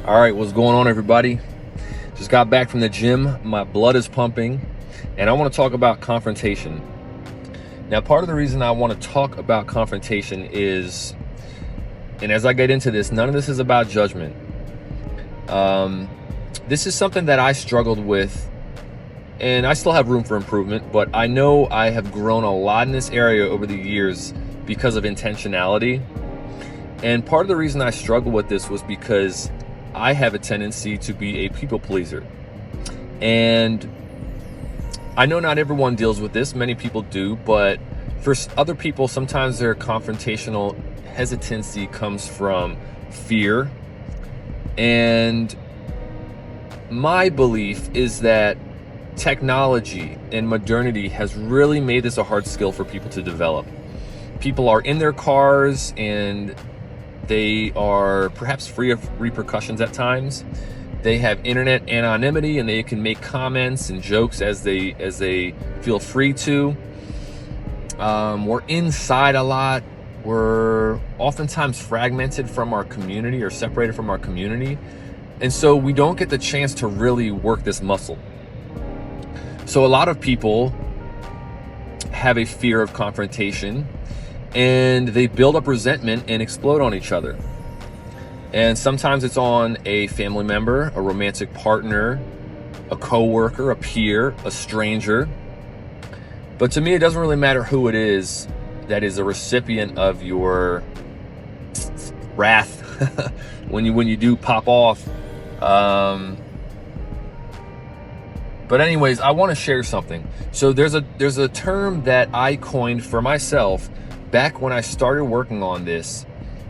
All right, what's going on, everybody? Just got back from the gym. My blood is pumping, and I want to talk about confrontation. Now, part of the reason I want to talk about confrontation is, and as I get into this, none of this is about judgment. This is something that I struggled with, and I still have room for improvement, but I know I have grown a lot in this area over the years because of intentionality. And part of the reason I struggled with this was because I have a tendency to be a people pleaser. And I know not everyone deals with this, many people do, but for other people, sometimes their confrontational hesitancy comes from fear. And my belief is that technology and modernity has really made this a hard skill for people to develop. People are in their cars and they are perhaps free of repercussions at times. They have internet anonymity and they can make comments and jokes as they feel free to. We're inside a lot. We're oftentimes fragmented from our community or separated from our community. And so we don't get the chance to really work this muscle. So a lot of people have a fear of confrontation, and they build up resentment and explode on each other. And sometimes it's on a family member, a romantic partner, a coworker, a peer, a stranger. But to me, it doesn't really matter who it is that is a recipient of your wrath when you do pop off. But anyways, I want to share something. So there's a term that I coined for myself back when I started working on this,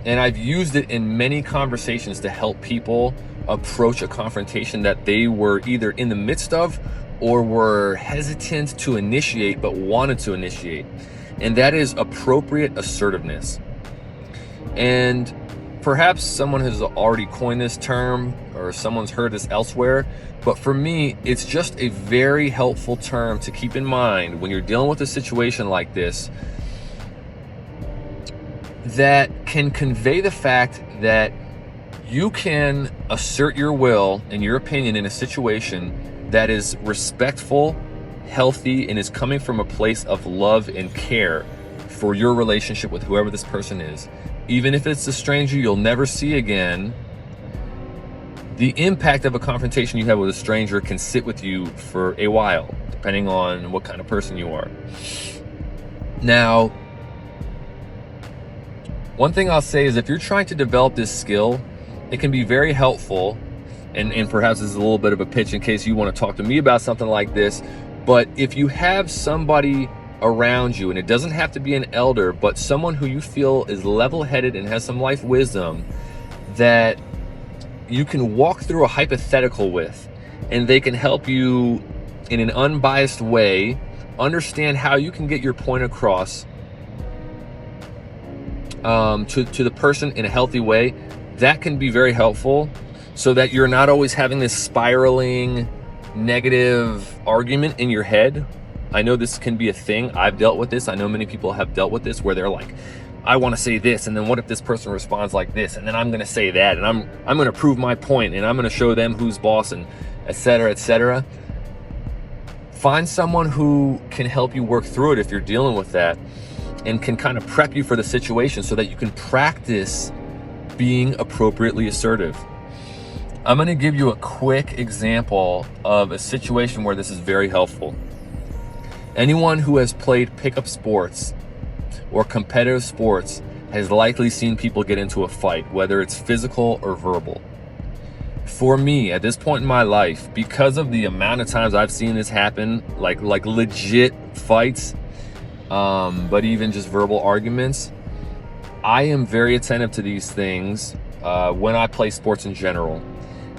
and I've used it in many conversations to help people approach a confrontation that they were either in the midst of or were hesitant to initiate but wanted to initiate. And that is appropriate assertiveness. And perhaps someone has already coined this term or someone's heard this elsewhere, but for me, it's just a very helpful term to keep in mind when you're dealing with a situation like this, that can convey the fact that you can assert your will and your opinion in a situation that is respectful, healthy, and is coming from a place of love and care for your relationship with whoever this person is. Even if it's a stranger you'll never see again, the impact of a confrontation you have with a stranger can sit with you for a while, depending on what kind of person you are. Now, one thing I'll say is if you're trying to develop this skill, it can be very helpful, and perhaps this is a little bit of a pitch in case you want to talk to me about something like this, but if you have somebody around you, and it doesn't have to be an elder, but someone who you feel is level-headed and has some life wisdom that you can walk through a hypothetical with, and they can help you in an unbiased way understand how you can get your point across to the person in a healthy way, that can be very helpful so that you're not always having this spiraling negative argument in your head. I know this can be a thing. I've dealt with this. I know many people have dealt with this where they're like, I want to say this, and then what if this person responds like this, and then I'm going to say that, and I'm going to prove my point, and I'm going to show them who's boss, and et cetera, et cetera. Find someone who can help you work through it if you're dealing with that, and can kind of prep you for the situation so that you can practice being appropriately assertive. I'm going to give you a quick example of a situation where this is very helpful. Anyone who has played pickup sports or competitive sports has likely seen people get into a fight, whether it's physical or verbal. For me, at this point in my life, because of the amount of times I've seen this happen, like legit fights, but even just verbal arguments, I am very attentive to these things when I play sports in general.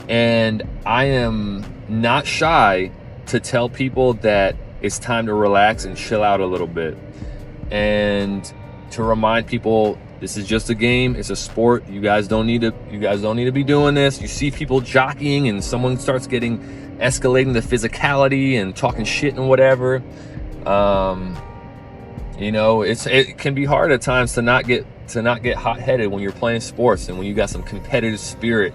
And I am not shy to tell people that it's time to relax and chill out a little bit. And to remind people, this is just a game, it's a sport. You guys don't need to be doing this. You see people jockeying and someone starts escalating the physicality and talking shit and whatever. It can be hard at times to not get hot-headed when you're playing sports and when you got some competitive spirit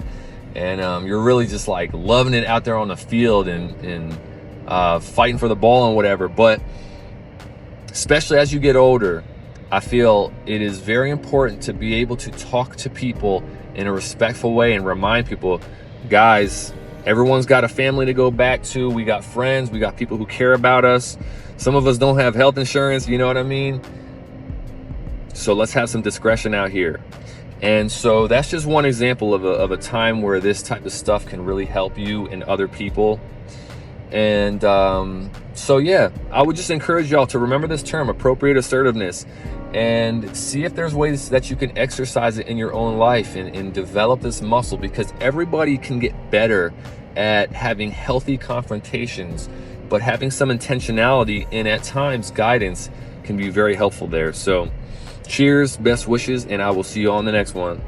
and you're really just like loving it out there on the field and fighting for the ball and whatever. But especially as you get older, I feel it is very important to be able to talk to people in a respectful way and remind people, guys, everyone's got a family to go back to. We got friends, we got people who care about us. Some of us don't have health insurance, you know what I mean? So let's have some discretion out here. And so that's just one example of a time where this type of stuff can really help you and other people. And so yeah, I would just encourage y'all to remember this term, appropriate assertiveness, and see if there's ways that you can exercise it in your own life and develop this muscle, because everybody can get better at having healthy confrontations, but having some intentionality and at times guidance can be very helpful there. So cheers, best wishes, and I will see you on the next one.